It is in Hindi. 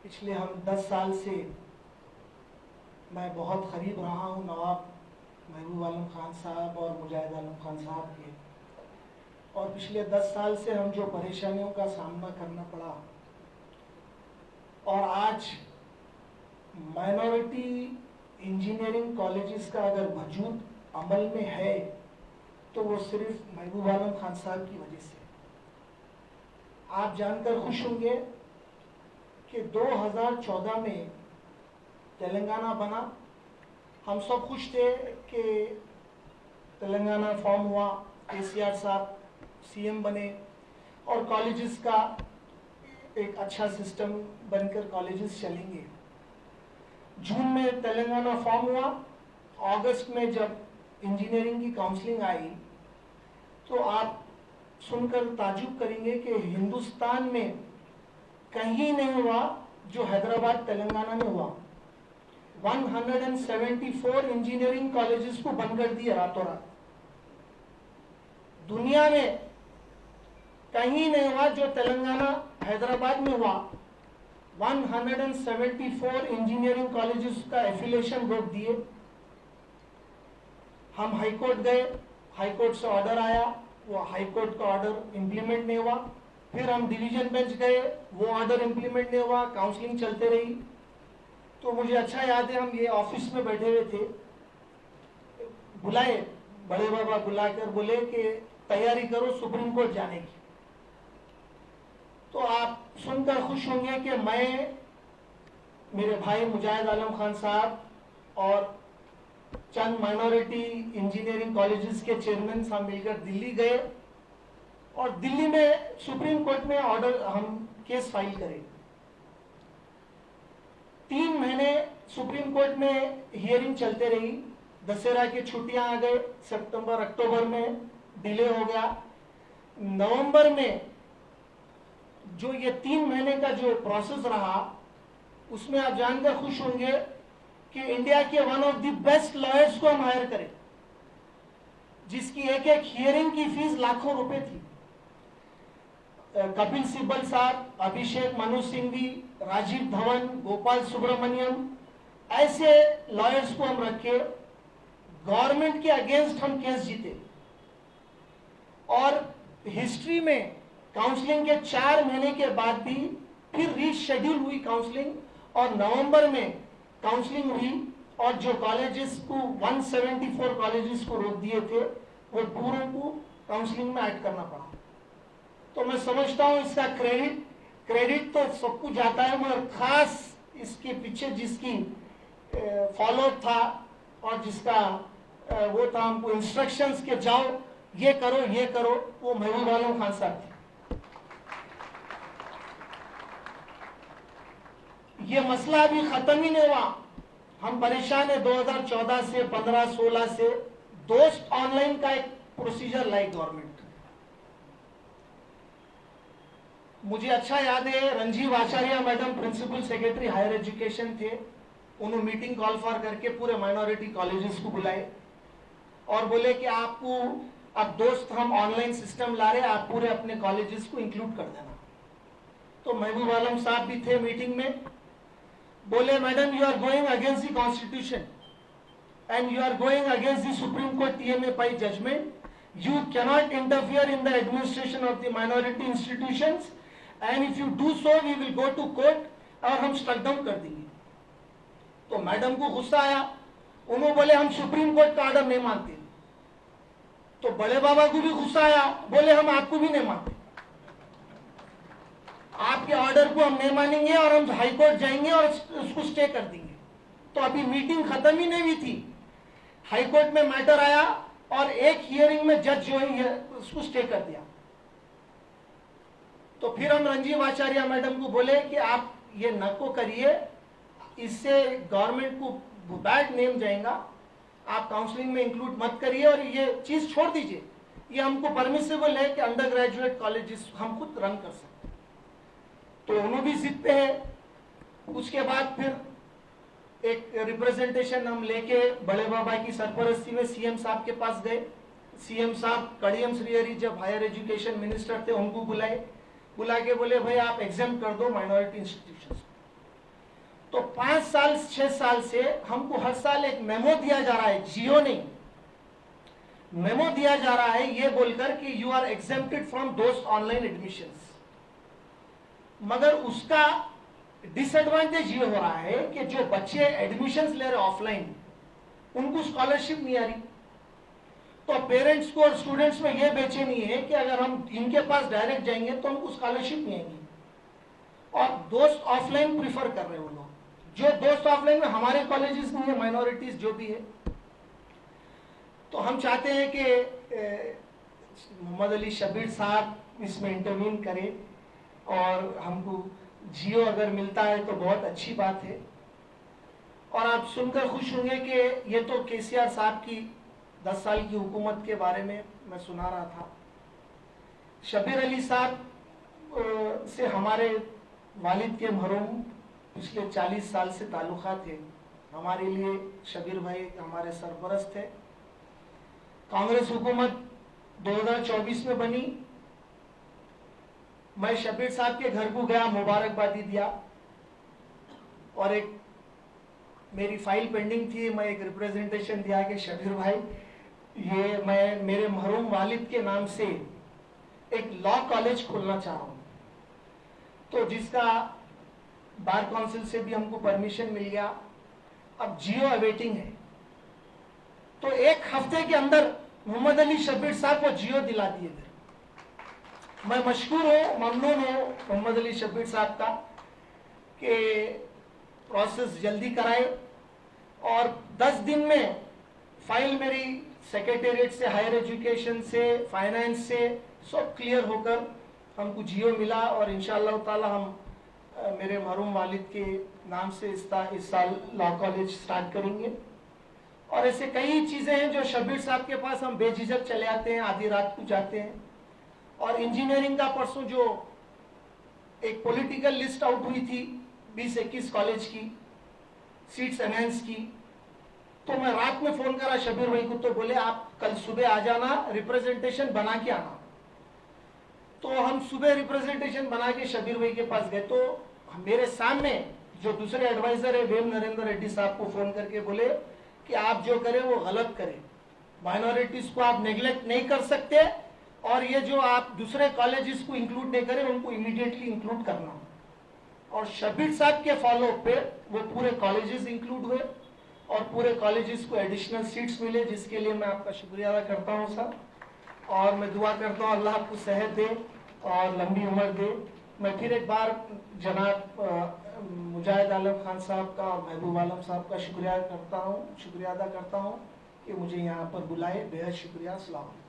पिछले हम 10 साल से मैं बहुत करीब रहा हूँ नवाब महबूब आलम खान साहब और मुजाहिद आलम खान साहब के, और पिछले 10 साल से हम जो परेशानियों का सामना करना पड़ा, और आज माइनॉरिटी इंजीनियरिंग कॉलेजेस का अगर वजूद अमल में है तो वो सिर्फ महबूब आलम खान साहब की वजह से। आप जानकर खुश होंगे कि 2014 में तेलंगाना बना। हम सब खुश थे कि तेलंगाना फॉर्म हुआ, केसीआर साहब सीएम बने और कॉलेजेस का एक अच्छा सिस्टम बनकर कॉलेजेस चलेंगे। जून में तेलंगाना फॉर्म हुआ। अगस्त में जब इंजीनियरिंग की काउंसलिंग आई तो आप सुनकर ताजुब करेंगे कि हिंदुस्तान में कहीं नहीं हुआ जो हैदराबाद तेलंगाना में हुआ। 174 इंजीनियरिंग कॉलेजेस को बंद कर दिया रातों रात। दुनिया में कहीं नहीं हुआ जो तेलंगाना हैदराबाद में हुआ। 174 इंजीनियरिंग कॉलेजेस का एफिलिएशन रोक दिए। हम हाईकोर्ट गए, हाईकोर्ट से ऑर्डर आया, वो हाईकोर्ट का ऑर्डर इंप्लीमेंट नहीं हुआ। फिर हम डिवीजन बेंच गए, वो ऑर्डर इंप्लीमेंट नहीं हुआ, काउंसलिंग चलते रही। तो मुझे अच्छा याद है, हम ये ऑफिस में बैठे हुए थे, बुलाए बड़े बाबा बुलाकर बोले कि तैयारी करो सुप्रीम कोर्ट जाने की। तो आप सुनकर खुश होंगे कि मैं, मेरे भाई मुजाहिद आलम खान साहब और चंद माइनॉरिटी इंजीनियरिंग कॉलेजेस के चेयरमैन साहब मिलकर दिल्ली गए और दिल्ली में सुप्रीम कोर्ट में ऑर्डर हम केस फाइल करें। 3 महीने सुप्रीम कोर्ट में हियरिंग चलते रही। दशहरा की छुट्टियां आ गए, सितंबर अक्टूबर में डिले हो गया। नवंबर में जो ये 3 महीने का जो प्रोसेस रहा उसमें आप जानकर खुश होंगे कि इंडिया के one of the best lawyers को हम हायर करें, जिसकी एक एक हियरिंग की फीस लाखों रुपए थी। कपिल सिब्बल साहब, अभिषेक मनु सिंघवी, राजीव धवन, गोपाल सुब्रमण्यम, ऐसे लॉयर्स को हम रखे। गवर्नमेंट के अगेंस्ट हम केस जीते और हिस्ट्री में काउंसलिंग के 4 महीने के बाद भी फिर रीशेड्यूल हुई काउंसलिंग और नवंबर में काउंसलिंग हुई और जो कॉलेजेस को 174 कॉलेजेस को रोक दिए थे वो पूरों को काउंसलिंग में ऐड करना पड़ा। तो मैं समझता हूं इसका क्रेडिट तो सबको जाता है, मगर खास इसके पीछे जिसकी फॉलो था और जिसका वो था हमको इंस्ट्रक्शंस के जाओ ये करो, वो महबूब आलम खान साहब थे। ये मसला अभी खत्म ही नहीं हुआ। हम परेशान है 2014 से 15-16 से। दोस्त ऑनलाइन का एक प्रोसीजर लाई गवर्नमेंट। मुझे अच्छा याद है, Ranjeev Acharya madam principal secretary higher education थे। उन्होंने मीटिंग कॉल फॉर करके पूरे माइनॉरिटी कॉलेजेस को बुलाए और बोले कि आपको अब दोस्त हम ऑनलाइन सिस्टम ला रहे, आप पूरे अपने कॉलेजेस को इंक्लूड कर देना। तो महबूब आलम साहब भी थे मीटिंग में। बोले madam you are going against the constitution and you are going against the Supreme Court TMA judgment. You cannot interfere in the administration of the minority institutions and if you do so we will go to court और हम स्ट्रक डाउन कर देंगे। तो मैडम को गुस्सा आया। उन्होंने बोले हम सुप्रीम कोर्ट का ऑर्डर नहीं मानते। तो बड़े बाबा को भी गुस्सा आया, बोले हम आपको भी नहीं मानते, आपके ऑर्डर को हम नहीं मानेंगे और हम हाई कोर्ट जाएंगे और उसको स्टे कर देंगे। तो अभी मीटिंग खत्म ही नहीं हुई थी, हाई कोर्ट में मैटर आया और एक हियरिंग में जज जो है उसको स्टे कर दिया। तो फिर हम रंजीव आचार्य मैडम को बोले कि आप ये नको करिए, इससे गवर्नमेंट को बैड नेम जाएगा, आप काउंसलिंग में इंक्लूड मत करिए और ये चीज छोड़ दीजिए। ये हमको परमिसिबल है कि अंडर ग्रेजुएट कॉलेजेस हम खुद रन कर सकते। तो उन्होंने भी जिद पे है। उसके बाद फिर एक रिप्रेजेंटेशन हम लेके बड़े बाबा की सरपरस्ती में सीएम साहब के पास गए। सीएम साहब कड़ियम श्रीहरि जब हायर एजुकेशन मिनिस्टर थे उनको बुला के बोले भाई आप एग्जाम कर दो माइनॉरिटी इंस्टीट्यूशंस। तो 5 साल 6 साल से हमको हर साल एक मेमो दिया जा रहा है, जियो नहीं, मेमो दिया जा रहा है ये बोलकर कि यू आर एग्जेम्प्टेड फ्रॉम दोस्त ऑनलाइन एडमिशंस। मगर उसका डिसएडवांटेज ये हो रहा है कि जो बच्चे एडमिशंस ले रहे ऑफलाइन उनको स्कॉलरशिप नहीं आ रही। तो पेरेंट्स को और स्टूडेंट्स में ये बेचैनी है कि अगर हम इनके पास डायरेक्ट जाएंगे तो हमको स्कॉलरशिप नहीं आएगी, और दोस्त ऑफलाइन प्रिफर कर रहे हैं वो लोग। जो दोस्त ऑफलाइन में हमारे कॉलेजेस नहीं है, माइनॉरिटीज जो भी है, तो हम चाहते हैं कि मोहम्मद अली शब्बीर साहब इसमें इंटरवीन करें और हमको जियो अगर मिलता है तो बहुत अच्छी बात है। और आप सुनकर खुश होंगे कि ये तो केसीआर साहब की 10 साल की हुकूमत के बारे में मैं सुना रहा था। शब्बीर अली साहब से हमारे वालिद के मरहूम पिछले 40 साल से ताल्लुकात थे। हमारे लिए शब्बीर भाई हमारे सरपरस्त थे। कांग्रेस हुकूमत 2024 में बनी, मैं शब्बीर साहब के घर को गया, मुबारकबादी दिया, और एक मेरी फाइल पेंडिंग थी, मैं एक रिप्रेजेंटेशन दिया कि शब्बीर भाई ये मैं मेरे मरहूम वालिद के नाम से एक लॉ कॉलेज खोलना चाह रहा हूं। तो जिसका बार काउंसिल से भी हमको परमिशन मिल गया। अब जियो अवेटिंग है, तो एक हफ्ते के अंदर मोहम्मद अली शब्बीर साहब को जियो दिला दिए थे। मैं मशकूर हूँ, ममनून हूँ मोहम्मद अली शब्बीर साहब का कि प्रोसेस जल्दी कराए, और 10 दिन में फाइल मेरी सेक्रेटेरिएट से, हायर एजुकेशन से, फाइनेंस से सब क्लियर होकर हमको जियो मिला। और इंशाअल्लाह ताला हम मेरे मरहूम वालिद के नाम से इस साल लॉ कॉलेज स्टार्ट करेंगे। और ऐसे कई चीज़ें हैं जो शब्बीर साहब के पास हम बेझिझक चले आते हैं, आधी रात को जाते हैं। और इंजीनियरिंग का परसों जो एक पॉलिटिकल लिस्ट आउट हुई थी 20-21 कॉलेज की सीट्स एनहेंस की, तो मैं रात में फोन करा शब्बीर भाई को, तो बोले आप कल सुबह आ जाना, रिप्रेजेंटेशन बना के आना। तो हम सुबह रिप्रेजेंटेशन बना के शब्बीर भाई के पास गए, तो मेरे सामने जो दूसरे एडवाइजर है वेम नरेंद्र रेड्डी साहब को फोन करके बोले कि आप जो करें वो गलत करें, माइनॉरिटीज को आप नेग्लेक्ट नहीं कर सकते, और ये जो आप दूसरे कॉलेजेस को इंक्लूड नहीं करें उनको इमीडिएटली इंक्लूड करना। और शब्बीर साहब के फॉलो पे वो पूरे कॉलेजेस इंक्लूड हुए और पूरे कॉलेजेस को एडिशनल सीट्स मिले, जिसके लिए मैं आपका शुक्रिया अदा करता हूँ सर। और मैं दुआ करता हूँ अल्लाह आपको सेहत दे और लंबी उम्र दे। मैं फिर एक बार जनाब मुजाहिद आलम खान साहब का और महबूब आलम साहब का शुक्रिया अदा करता हूँ कि मुझे यहाँ पर बुलाए। बेहद शुक्रिया। अस्सलाम वालेकुम।